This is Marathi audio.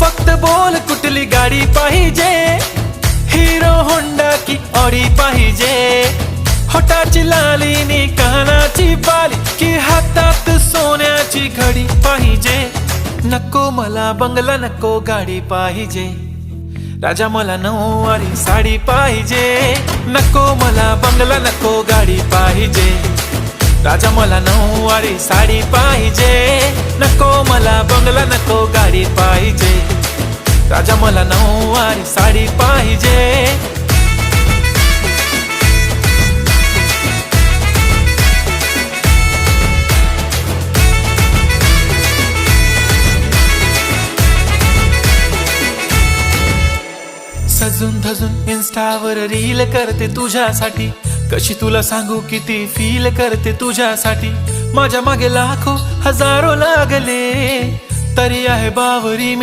फक्त बोल कुठली गाडी पाहिजे, हिरो होंडा की ऑडी पाहिजे, होटाची लाली नी कानाची बाली की हातात सोन्याची घडी पाहिजे. नको मला बंगला नको गाडी पाहिजे, राजा मला नऊवारी साडी पाहिजे. नको मला बंगला नको गाडी पाहिजे, राजा मला नऊवारी साडी पाहिजे. नको मला बंगला नको गाडी पाहिजे, राजा मला नऊवारी साडी पाहिजे. सजून धजून इन्स्टावर रील करते तुझ्यासाठी, कशी तुला सांगू किती फील करते तुझ्यासाठी. माझ्या मागे लाखो हजारो लागले तरी आहे बावरी.